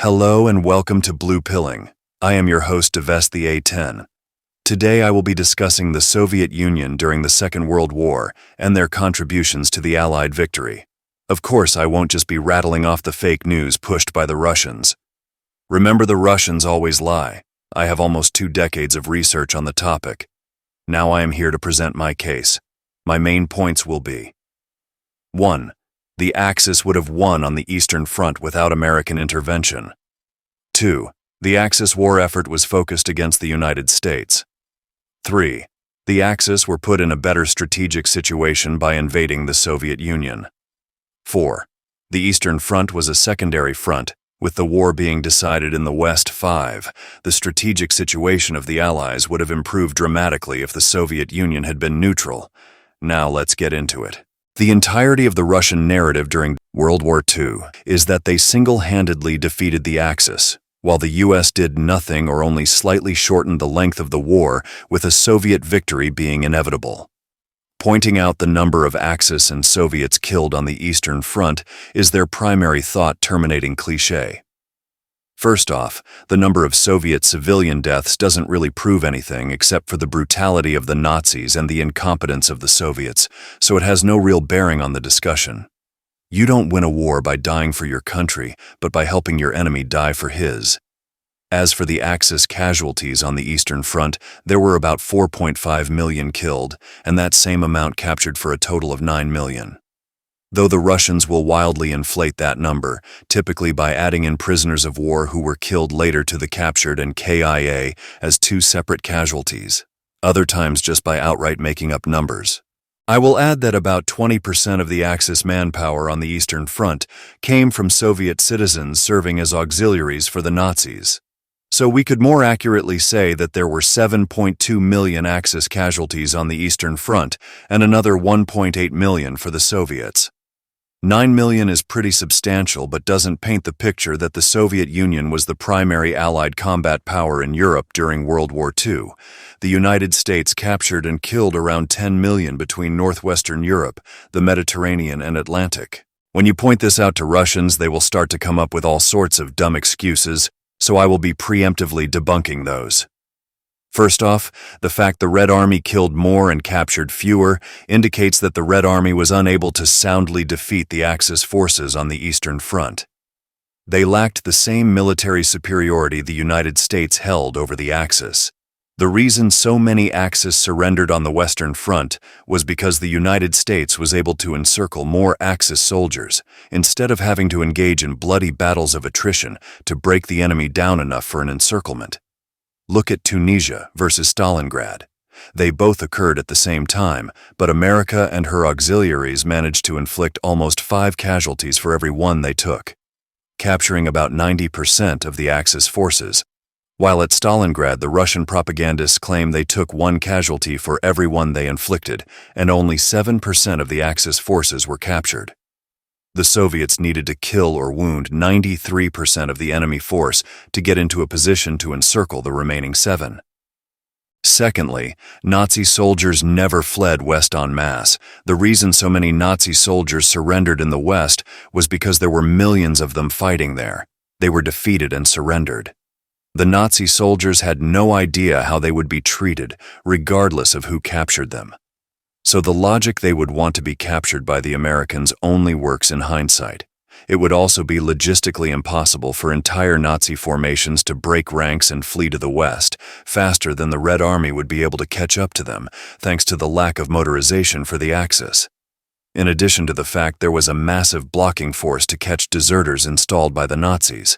Hello and welcome to Bluepilling. I am your host Devest the A10. Today I will be discussing the Soviet Union during the Second World War and their contributions to the Allied victory. Of course, I won't just be rattling off the fake news pushed by the Russians. Remember, the Russians always lie. I have almost 2 decades of research on the topic. Now I am here to present my case. My main points will be: 1. The Axis would have won on the Eastern Front without American intervention. 2. The Axis war effort was focused against the United States. 3. The Axis were put in a better strategic situation by invading the Soviet Union. 4. The Eastern Front was a secondary front, with the war being decided in the West. 5. The strategic situation of the Allies would have improved dramatically if the Soviet Union had been neutral. Now let's get into it. The entirety of the Russian narrative during World War II is that they single-handedly defeated the Axis, while the US did nothing or only slightly shortened the length of the war, with a Soviet victory being inevitable. Pointing out the number of Axis and Soviets killed on the Eastern Front is their primary thought-terminating cliché. First off, the number of Soviet civilian deaths doesn't really prove anything except for the brutality of the Nazis and the incompetence of the Soviets, so it has no real bearing on the discussion. You don't win a war by dying for your country, but by helping your enemy die for his. As for the Axis casualties on the Eastern Front, there were about 4.5 million killed, and that same amount captured for a total of 9 million. Though the Russians will wildly inflate that number, typically by adding in prisoners of war who were killed later to the captured and KIA as 2 separate casualties, other times just by outright making up numbers. I will add that about 20% of the Axis manpower on the Eastern Front came from Soviet citizens serving as auxiliaries for the Nazis. So we could more accurately say that there were 7.2 million Axis casualties on the Eastern Front and another 1.8 million for the Soviets. 9 million is pretty substantial, but doesn't paint the picture that the Soviet Union was the primary Allied combat power in Europe during World War II. The United States captured and killed around 10 million between northwestern Europe, the Mediterranean, and Atlantic. When you point this out to Russians, they will start to come up with all sorts of dumb excuses, so I will be preemptively debunking those. First off, the fact the Red Army killed more and captured fewer indicates that the Red Army was unable to soundly defeat the Axis forces on the Eastern Front. They lacked the same military superiority the United States held over the Axis. The reason so many Axis surrendered on the Western Front was because the United States was able to encircle more Axis soldiers, instead of having to engage in bloody battles of attrition to break the enemy down enough for an encirclement. Look at Tunisia versus Stalingrad. They both occurred at the same time, but America and her auxiliaries managed to inflict almost 5 casualties for every one they took, capturing about 90% of the Axis forces. While at Stalingrad, the Russian propagandists claim they took 1 casualty for every one they inflicted, and only 7% of the Axis forces were captured. The Soviets needed to kill or wound 93% of the enemy force to get into a position to encircle the remaining 7. Secondly, Nazi soldiers never fled west en masse. The reason so many Nazi soldiers surrendered in the West was because there were millions of them fighting there. They were defeated and surrendered. The Nazi soldiers had no idea how they would be treated, regardless of who captured them. So the logic they would want to be captured by the Americans only works in hindsight. It would also be logistically impossible for entire Nazi formations to break ranks and flee to the west, faster than the Red Army would be able to catch up to them, thanks to the lack of motorization for the Axis. In addition to the fact there was a massive blocking force to catch deserters installed by the Nazis.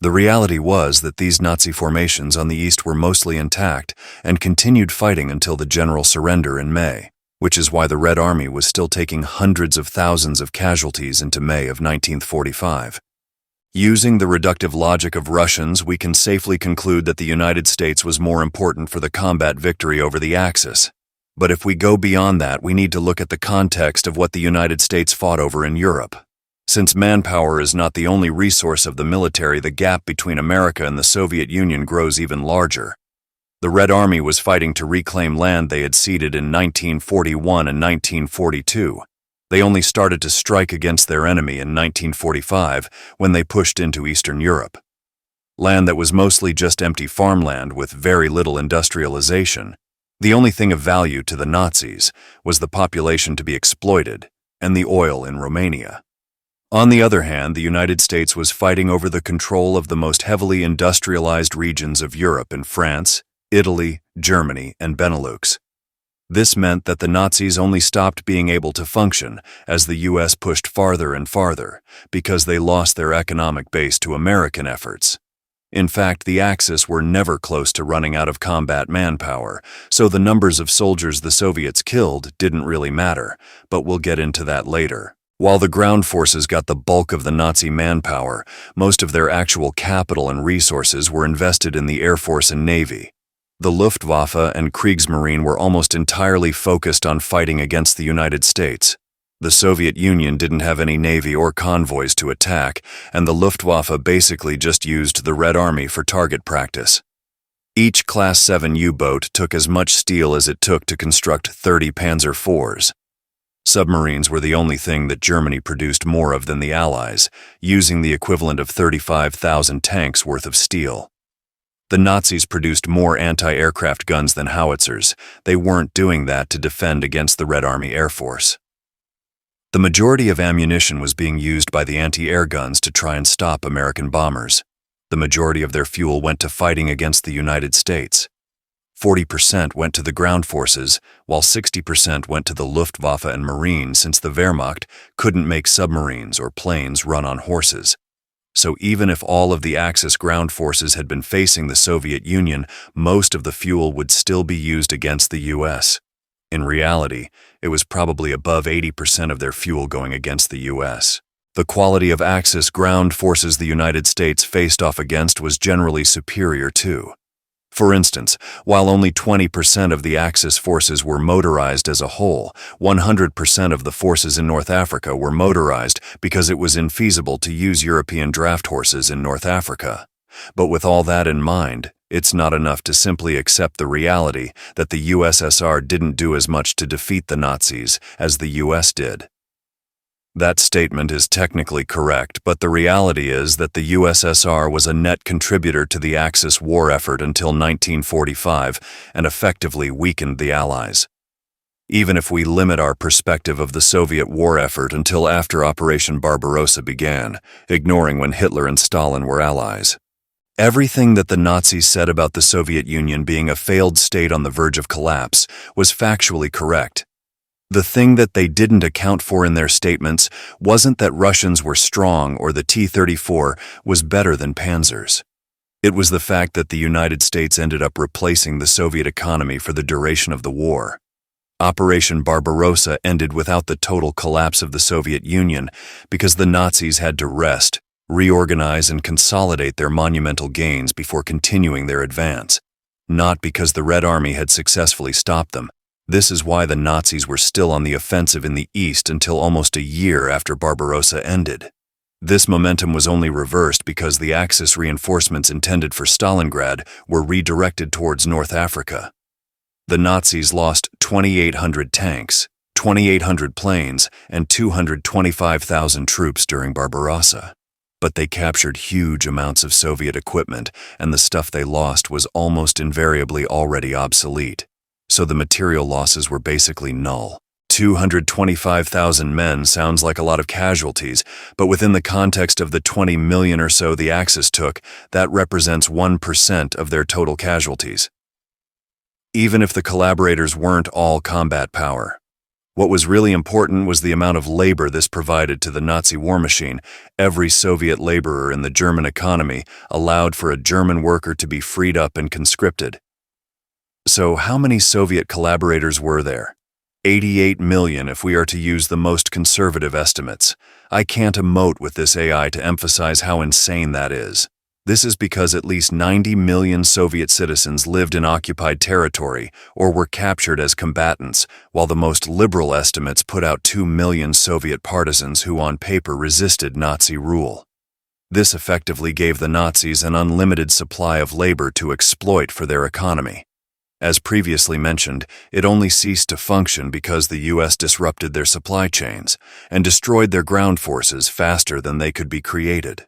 The reality was that these Nazi formations on the east were mostly intact and continued fighting until the general surrender in May, which is why the Red Army was still taking hundreds of thousands of casualties into May of 1945. Using the reductive logic of Russians, we can safely conclude that the United States was more important for the combat victory over the Axis. But if we go beyond that, we need to look at the context of what the United States fought over in Europe. Since manpower is not the only resource of the military, the gap between America and the Soviet Union grows even larger. The Red Army was fighting to reclaim land they had ceded in 1941 and 1942. They only started to strike against their enemy in 1945 when they pushed into Eastern Europe. land that was mostly just empty farmland with very little industrialization. The only thing of value to the Nazis was the population to be exploited and the oil in Romania. On the other hand, the United States was fighting over the control of the most heavily industrialized regions of Europe in France, Italy, Germany, and Benelux. This meant that the Nazis only stopped being able to function as the U.S. pushed farther and farther because they lost their economic base to American efforts. In fact, the Axis were never close to running out of combat manpower, so the numbers of soldiers the Soviets killed didn't really matter, but we'll get into that later. While the ground forces got the bulk of the Nazi manpower, most of their actual capital and resources were invested in the Air Force and Navy. The Luftwaffe and Kriegsmarine were almost entirely focused on fighting against the United States. The Soviet Union didn't have any navy or convoys to attack, and the Luftwaffe basically just used the Red Army for target practice. Each Class 7 U-boat took as much steel as it took to construct 30 Panzer IVs. Submarines were the only thing that Germany produced more of than the Allies, using the equivalent of 35,000 tanks worth of steel. The Nazis produced more anti-aircraft guns than howitzers. They weren't doing that to defend against the Red Army Air Force. The majority of ammunition was being used by the anti-air guns to try and stop American bombers. The majority of their fuel went to fighting against the United States. 40% went to the ground forces, while 60% went to the Luftwaffe and Marine since the Wehrmacht couldn't make submarines or planes run on horses. So even if all of the Axis ground forces had been facing the Soviet Union, most of the fuel would still be used against the U.S. In reality, it was probably above 80% of their fuel going against the U.S. The quality of Axis ground forces the United States faced off against was generally superior too. For instance, while only 20% of the Axis forces were motorized as a whole, 100% of the forces in North Africa were motorized because it was infeasible to use European draft horses in North Africa. But with all that in mind, it's not enough to simply accept the reality that the USSR didn't do as much to defeat the Nazis as the US did. That statement is technically correct, but the reality is that the USSR was a net contributor to the Axis war effort until 1945 and effectively weakened the Allies. Even if we limit our perspective of the Soviet war effort until after Operation Barbarossa began, ignoring when Hitler and Stalin were allies. Everything that the Nazis said about the Soviet Union being a failed state on the verge of collapse was factually correct. The thing that they didn't account for in their statements wasn't that Russians were strong or the T-34 was better than Panzers. It was the fact that the United States ended up replacing the Soviet economy for the duration of the war. Operation Barbarossa ended without the total collapse of the Soviet Union because the Nazis had to rest, reorganize, and consolidate their monumental gains before continuing their advance, not because the Red Army had successfully stopped them. This is why the Nazis were still on the offensive in the East until almost a year after Barbarossa ended. This momentum was only reversed because the Axis reinforcements intended for Stalingrad were redirected towards North Africa. The Nazis lost 2,800 tanks, 2,800 planes, and 225,000 troops during Barbarossa. But they captured huge amounts of Soviet equipment, and the stuff they lost was almost invariably already obsolete. So the material losses were basically null. 225,000 men sounds like a lot of casualties, but within the context of the 20 million or so the Axis took, that represents 1% of their total casualties. Even if the collaborators weren't all combat power. What was really important was the amount of labor this provided to the Nazi war machine. Every Soviet laborer in the German economy allowed for a German worker to be freed up and conscripted. So how many Soviet collaborators were there? 88 million if we are to use the most conservative estimates. I can't emote with this AI to emphasize how insane that is. This is because at least 90 million Soviet citizens lived in occupied territory or were captured as combatants, while the most liberal estimates put out 2 million Soviet partisans who on paper resisted Nazi rule. This effectively gave the Nazis an unlimited supply of labor to exploit for their economy. As previously mentioned, it only ceased to function because the U.S. disrupted their supply chains and destroyed their ground forces faster than they could be created.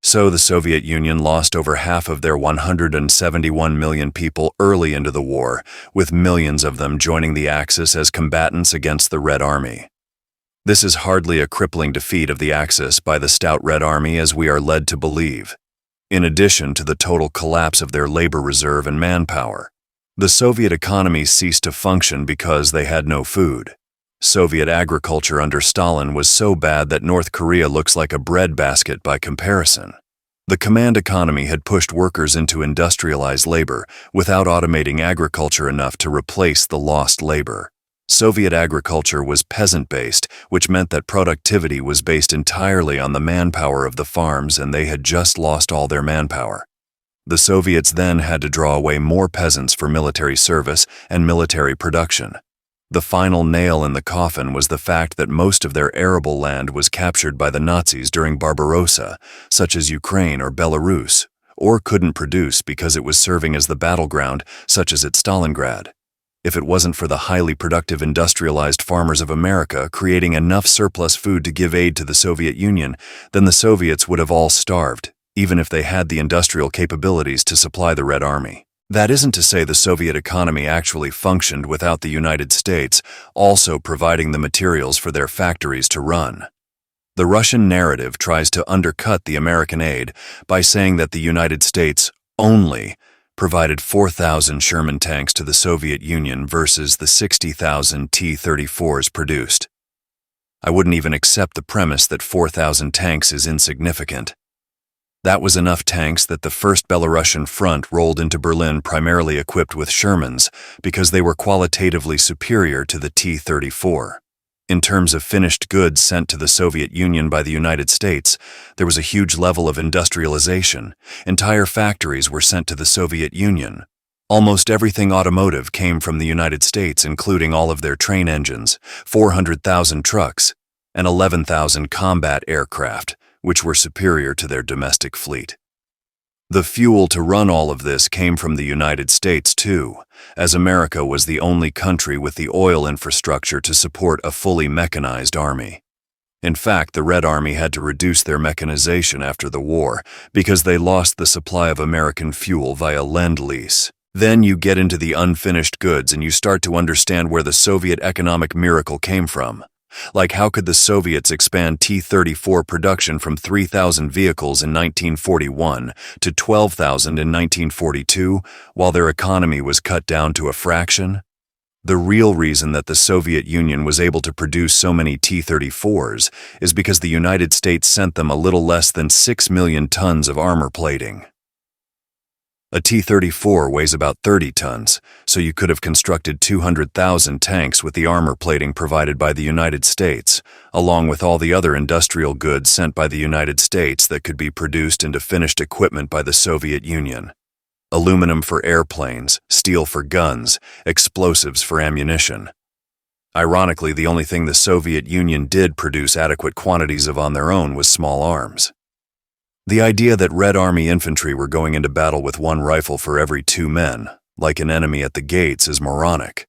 So the Soviet Union lost over half of their 171 million people early into the war, with millions of them joining the Axis as combatants against the Red Army. This is hardly a crippling defeat of the Axis by the stout Red Army as we are led to believe. In addition to the total collapse of their labor reserve and manpower, the Soviet economy ceased to function because they had no food. Soviet agriculture under Stalin was so bad that North Korea looks like a breadbasket by comparison. The command economy had pushed workers into industrialized labor without automating agriculture enough to replace the lost labor. Soviet agriculture was peasant-based, which meant that productivity was based entirely on the manpower of the farms, and they had just lost all their manpower. The Soviets then had to draw away more peasants for military service and military production. The final nail in the coffin was the fact that most of their arable land was captured by the Nazis during Barbarossa, such as Ukraine or Belarus, or couldn't produce because it was serving as the battleground, such as at Stalingrad. If it wasn't for the highly productive industrialized farmers of America creating enough surplus food to give aid to the Soviet Union, then the Soviets would have all starved, even if they had the industrial capabilities to supply the Red Army. That isn't to say the Soviet economy actually functioned without the United States also providing the materials for their factories to run. The Russian narrative tries to undercut the American aid by saying that the United States only provided 4,000 Sherman tanks to the Soviet Union versus the 60,000 T-34s produced. I wouldn't even accept the premise that 4,000 tanks is insignificant. That was enough tanks that the First Belarusian Front rolled into Berlin primarily equipped with Shermans because they were qualitatively superior to the T-34. In terms of finished goods sent to the Soviet Union by the United States, there was a huge level of industrialization. Entire factories were sent to the Soviet Union. Almost everything automotive came from the United States, including all of their train engines, 400,000 trucks, and 11,000 combat aircraft, which were superior to their domestic fleet. The fuel to run all of this came from the United States too, as America was the only country with the oil infrastructure to support a fully mechanized army. In fact, the Red Army had to reduce their mechanization after the war because they lost the supply of American fuel via Lend-Lease. Then you get into the unfinished goods and you start to understand where the Soviet economic miracle came from. Like, how could the Soviets expand T-34 production from 3,000 vehicles in 1941 to 12,000 in 1942 while their economy was cut down to a fraction? The real reason that the Soviet Union was able to produce so many T-34s is because the United States sent them a little less than 6 million tons of armor plating. A T-34 weighs about 30 tons, so you could have constructed 200,000 tanks with the armor plating provided by the United States, along with all the other industrial goods sent by the United States that could be produced into finished equipment by the Soviet Union. Aluminum for airplanes, steel for guns, explosives for ammunition. Ironically, the only thing the Soviet Union did produce adequate quantities of on their own was small arms. The idea that Red Army infantry were going into battle with one rifle for every 2 men, like an enemy at the gates, is moronic.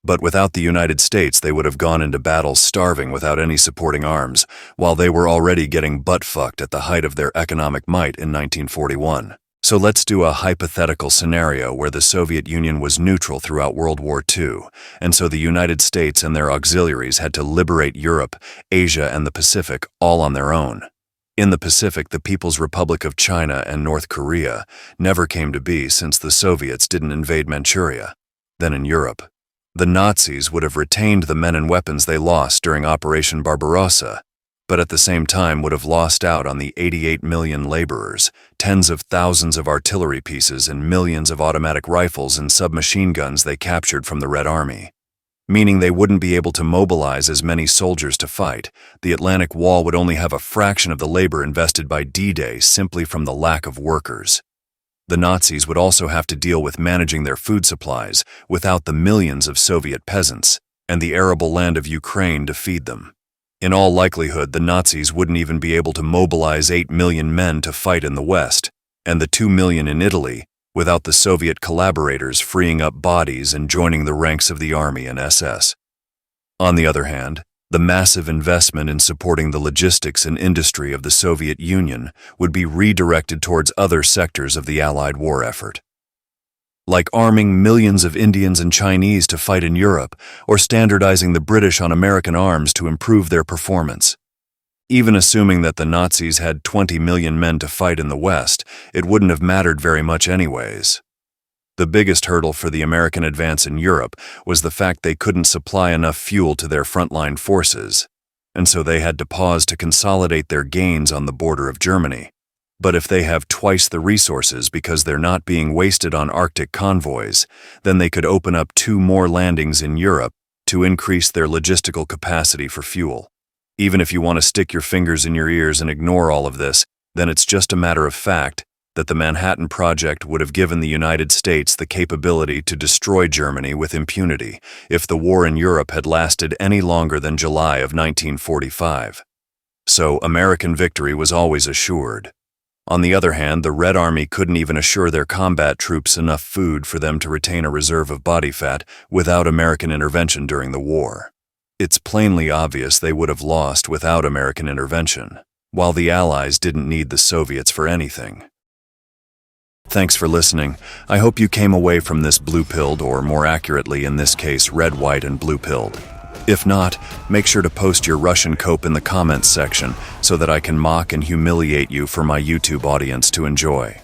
But without the United States, they would have gone into battle starving without any supporting arms, while they were already getting butt-fucked at the height of their economic might in 1941. So let's do a hypothetical scenario where the Soviet Union was neutral throughout World War II, and so the United States and their auxiliaries had to liberate Europe, Asia, and the Pacific all on their own. In the Pacific, the People's Republic of China and North Korea never came to be since the Soviets didn't invade Manchuria. Then in Europe, the Nazis would have retained the men and weapons they lost during Operation Barbarossa, but at the same time would have lost out on the 88 million laborers, tens of thousands of artillery pieces, and millions of automatic rifles and submachine guns they captured from the Red Army. Meaning they wouldn't be able to mobilize as many soldiers to fight. The Atlantic Wall would only have a fraction of the labor invested by D-Day simply from the lack of workers. The Nazis would also have to deal with managing their food supplies without the millions of Soviet peasants and the arable land of Ukraine to feed them. In all likelihood, the Nazis wouldn't even be able to mobilize 8 million men to fight in the West, and the 2 million in Italy, without the Soviet collaborators freeing up bodies and joining the ranks of the Army and SS. On the other hand, The massive investment in supporting the logistics and industry of the Soviet Union would be redirected towards other sectors of the Allied war effort, like arming millions of Indians and Chinese to fight in Europe, or standardizing the British on American arms to improve their performance. Even assuming that the Nazis had 20 million men to fight in the West, it wouldn't have mattered very much anyways. The biggest hurdle for the American advance in Europe was the fact they couldn't supply enough fuel to their frontline forces, and so they had to pause to consolidate their gains on the border of Germany. But if they have twice the resources because they're not being wasted on Arctic convoys, then they could open up 2 more landings in Europe to increase their logistical capacity for fuel. Even if you want to stick your fingers in your ears and ignore all of this, then it's just a matter of fact that the Manhattan Project would have given the United States the capability to destroy Germany with impunity if the war in Europe had lasted any longer than July of 1945. So American victory was always assured. On the other hand, the Red Army couldn't even assure their combat troops enough food for them to retain a reserve of body fat without American intervention during the war. It's plainly obvious they would have lost without American intervention, while the Allies didn't need the Soviets for anything. Thanks for listening. I hope you came away from this blue-pilled, or more accurately in this case, red, white, and blue-pilled. If not, make sure to post your Russian cope in the comments section so that I can mock and humiliate you for my YouTube audience to enjoy.